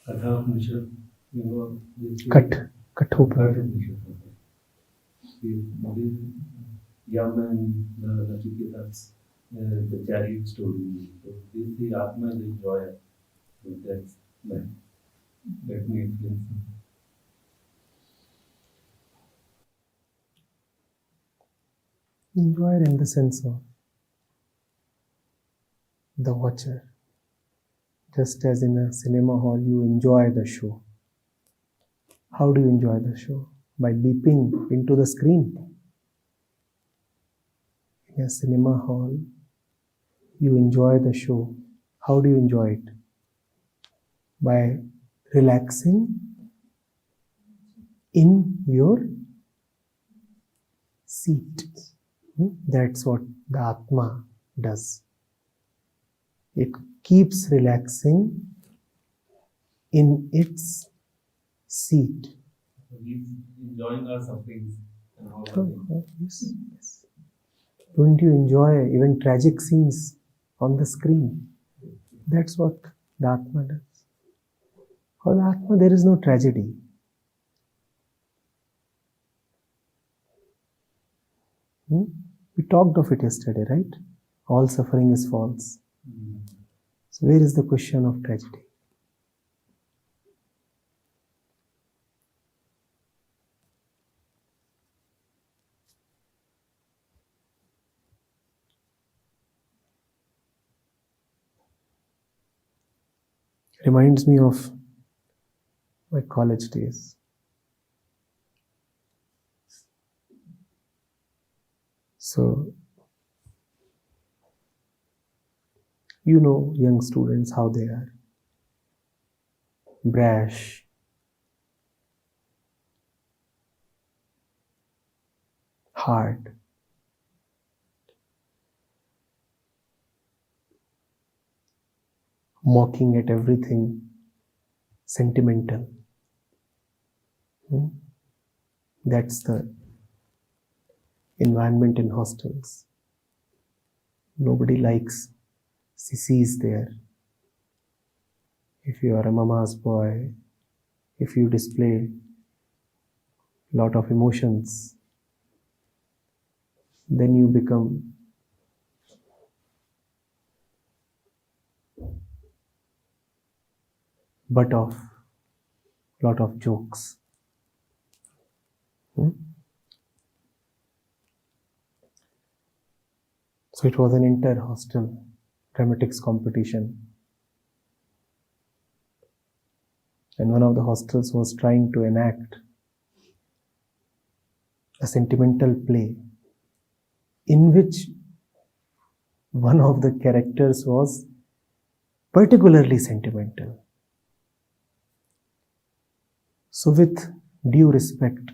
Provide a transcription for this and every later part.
Katha Upanishad, you know, Katha Upanishad. This Yam and the Nachiketa's the chariot story. So this the Atma is the joy. So that's that me influence. Enjoyer in the sense of the watcher. Just as in a cinema hall, you enjoy the show. How do you enjoy the show? By leaping into the screen. In a cinema hall, you enjoy the show. How do you enjoy it? By relaxing in your seat. That's what the Atma does. It keeps relaxing in its seat. So he's enjoying our sufferings and all Yes. Don't you enjoy even tragic scenes on the screen? That's what the Atma does. For the Atma, there is no tragedy. We talked of it yesterday, right? All suffering is false. So where is the question of tragedy? Reminds me of my college days. So, you know young students how they are. Brash, hard, mocking at everything, sentimental. That's the environment in hostels. Nobody likes sissies there. If you are a mama's boy, if you display a lot of emotions, then you become butt of a lot of jokes. So it was an inter-hostel dramatics competition. And one of the hostels was trying to enact a sentimental play in which one of the characters was particularly sentimental. So with due respect,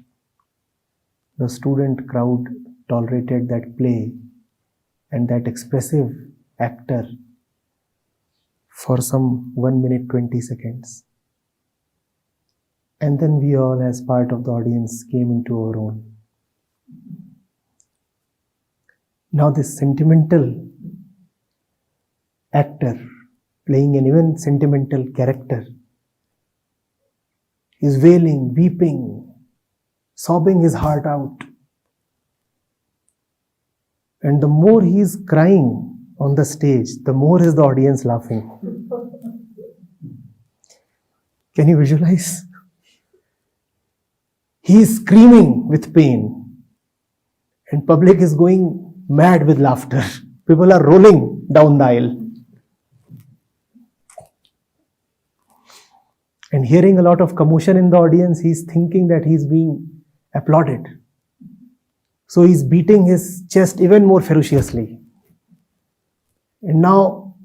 the student crowd tolerated that play and that expressive actor for some 1 minute 20 seconds. And then we all, as part of the audience, came into our own. Now this sentimental actor playing an even sentimental character is wailing, weeping, sobbing his heart out. And the more he is crying on the stage, the more is the audience laughing. Can you visualize? He is screaming with pain and public is going mad with laughter. People are rolling down the aisle. And hearing a lot of commotion in the audience, he's thinking that he's being applauded. So he's beating his chest even more ferociously. And now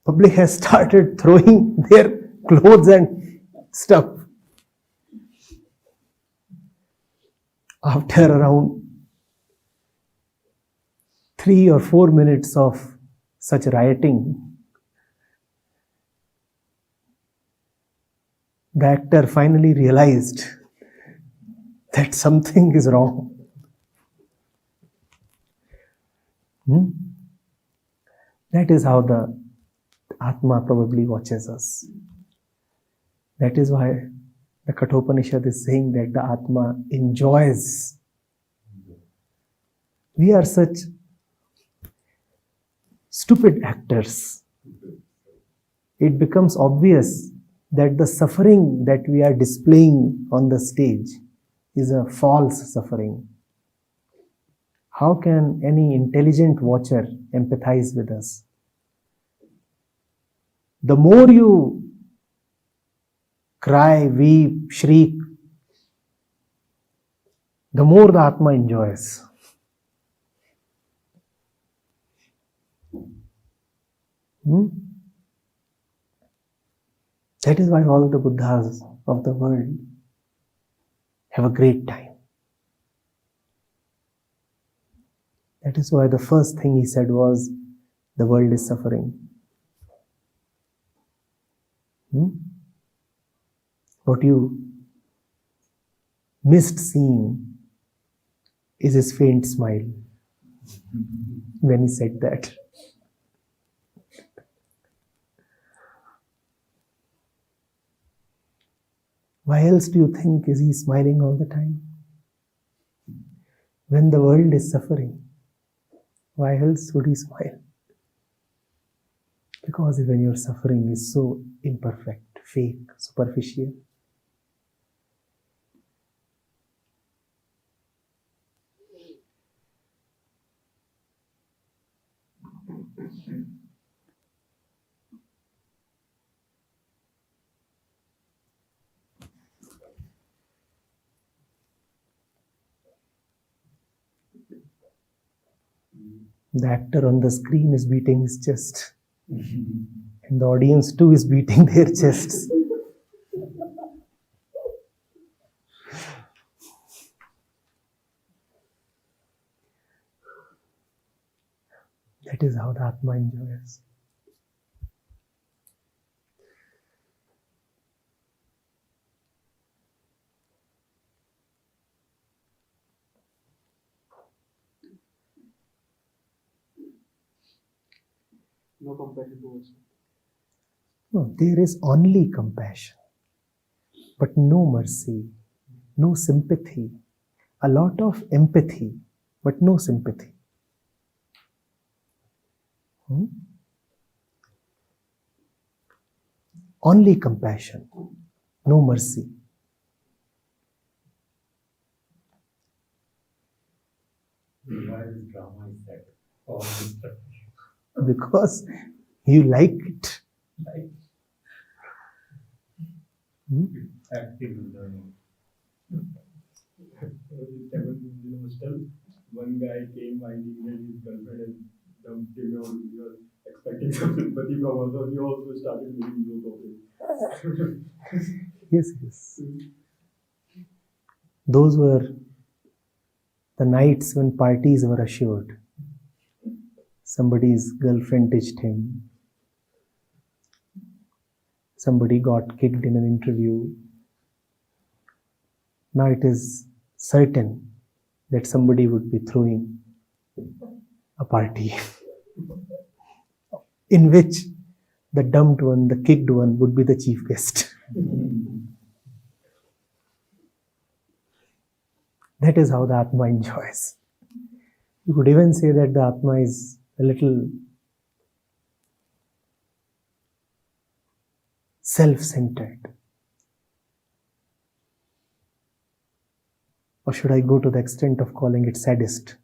public has started throwing their clothes and stuff. After around 3 or 4 minutes of such rioting, the actor finally realized that something is wrong. That is how the Atma probably watches us. That is why the Katha Upanishad is saying that the Atma enjoys. We are such stupid actors. It becomes obvious that the suffering that we are displaying on the stage is a false suffering. How can any intelligent watcher empathize with us? The more you cry, weep, shriek, the more the Atma enjoys. That is why all the Buddhas of the world have a great time. That is why the first thing he said was, the world is suffering. What you missed seeing is his faint smile when he said that. Why else do you think is he smiling all the time? When the world is suffering, why else would he smile? Because when your suffering is so imperfect, fake, superficial. The actor on the screen is beating his chest. And the audience too is beating their chests. That is how the Atma enjoys. No compassion towards it. No, there is only compassion, but no mercy, no sympathy, a lot of empathy, but no sympathy. Only compassion, no mercy. Why this drama is that? All this stuff. Because you like it. Like, active learning. One guy came finding that his girlfriend and dumped him, or he was expecting some sympathy from us, so he also started making joke of it. Yes. Those were the nights when parties were assured. Somebody's girlfriend ditched him. Somebody got kicked in an interview. Now it is certain that somebody would be throwing a party in which the dumped one, the kicked one would be the chief guest. That is how the Atma enjoys. You could even say that the Atma is a little self-centered. Or should I go to the extent of calling it sadist?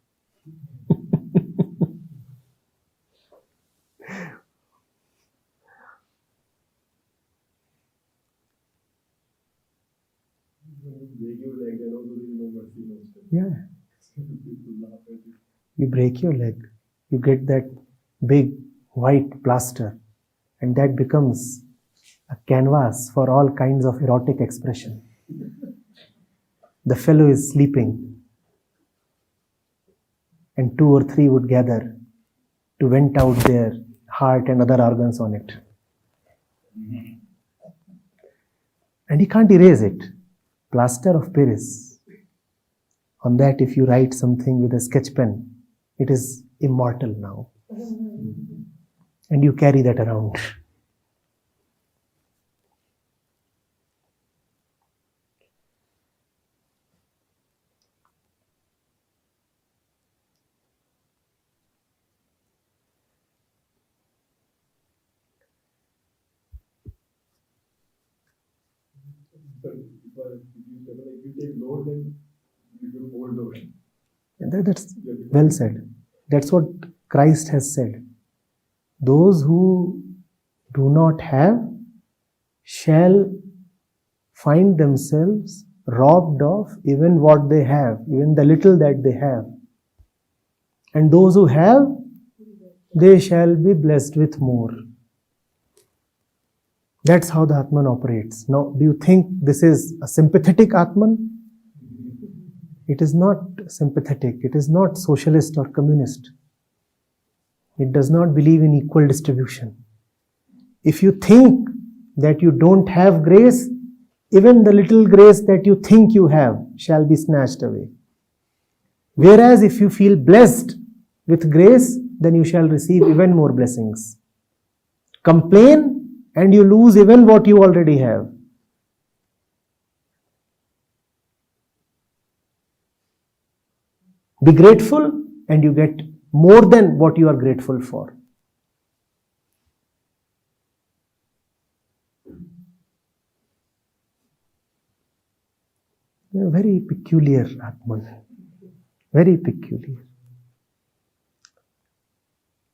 Yeah. You break your leg, you get that big white plaster, and that becomes a canvas for all kinds of erotic expression. The fellow is sleeping, and 2 or 3 would gather to vent out their heart and other organs on it. And he can't erase it. Plaster of Paris. On that, if you write something with a sketch pen, it is immortal now. And you carry that around. So, because if you take load, then you do more load. And that's well said. That's what Christ has said. Those who do not have shall find themselves robbed of even what they have, even the little that they have. And those who have, they shall be blessed with more. That's how the Atman operates. Now, do you think this is a sympathetic Atman? It is not sympathetic. It is not socialist or communist. It does not believe in equal distribution. If you think that you don't have grace, even the little grace that you think you have shall be snatched away. Whereas if you feel blessed with grace, then you shall receive even more blessings. Complain and you lose even what you already have. Be grateful and you get more than what you are grateful for. A very peculiar Atman. Very peculiar.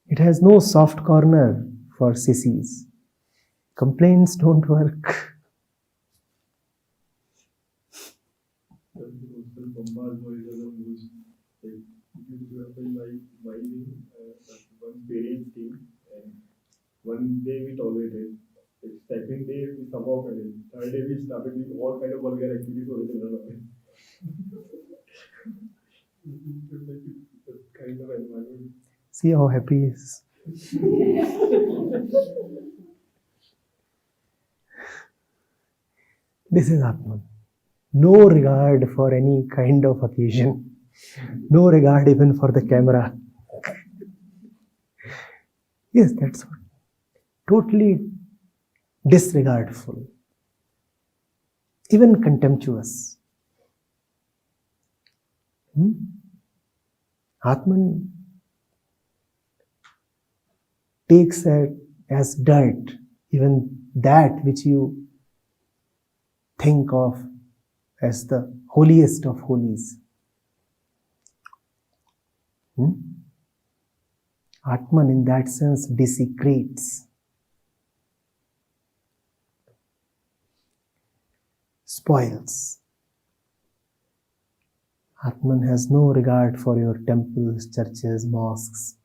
It has no soft corner for sissies. Complaints don't work. One parents came, and one day we tolerated. The second day we somehow managed. Third day we started with all kind of vulgar activities so they can run away. Kind of environment. See how happy he is. This is Atman. No regard for any kind of occasion. No regard even for the camera. Yes, that's what. Totally disregardful. Even contemptuous. Atman takes as dirt even that which you think of as the holiest of holies. Atman in that sense desecrates, spoils. Atman has no regard for your temples, churches, mosques.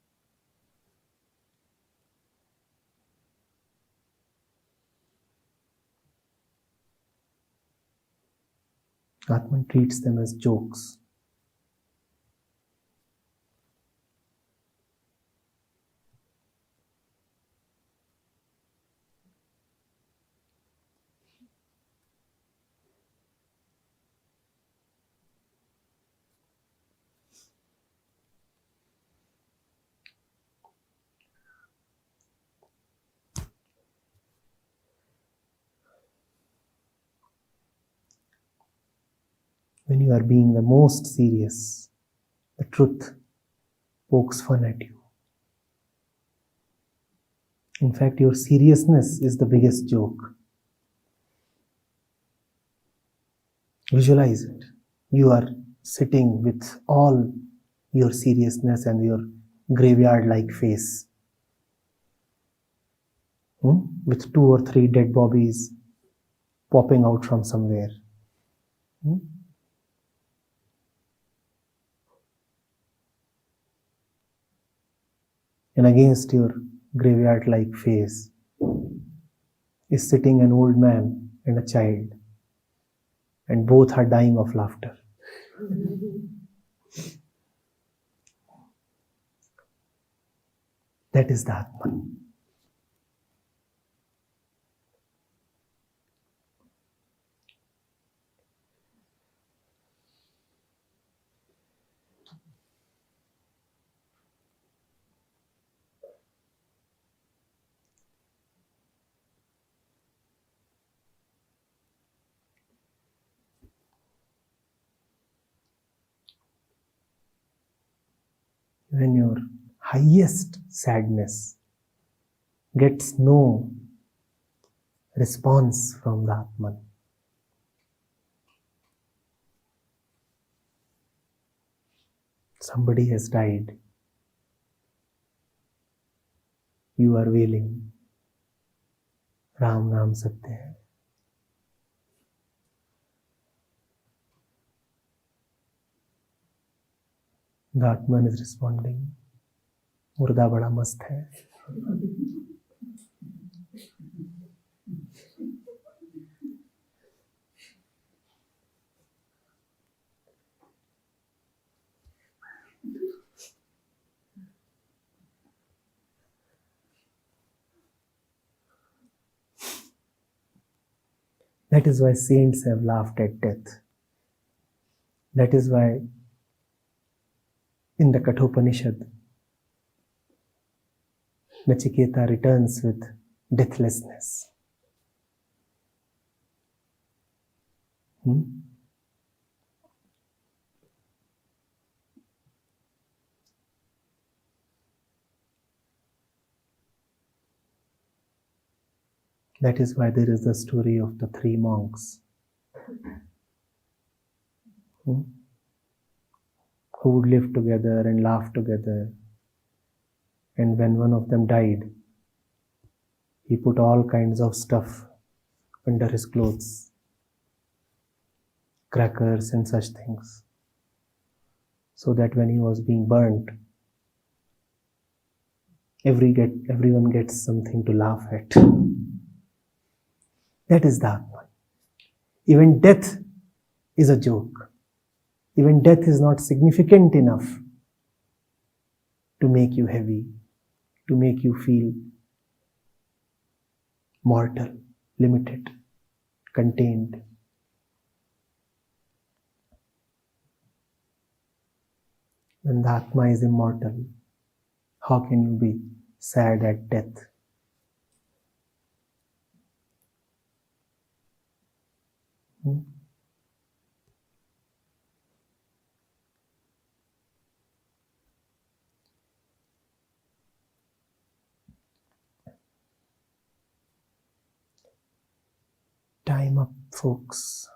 Atman treats them as jokes. When you are being the most serious, the truth pokes fun at you. In fact, your seriousness is the biggest joke. Visualize it. You are sitting with all your seriousness and your graveyard-like face. With 2 or 3 dead bodies popping out from somewhere. And against your graveyard-like face is sitting an old man and a child, and both are dying of laughter. That is the Atman. When your highest sadness gets no response from the Atman, somebody has died. You are wailing. Ram Naam Satya hai. The Atman is responding. Murda bada mast hai. That is why saints have laughed at death. That is why in the Katha Upanishad, Nachiketa returns with deathlessness. That is why there is the story of the three monks who would live together and laugh together. And when one of them died, he put all kinds of stuff under his clothes, crackers and such things, so that when he was being burnt, everyone gets something to laugh at. That is the Atman. Even death is a joke. Even death is not significant enough to make you heavy, to make you feel mortal, limited, contained. When the Atma is immortal, how can you be sad at death? Time up, folks.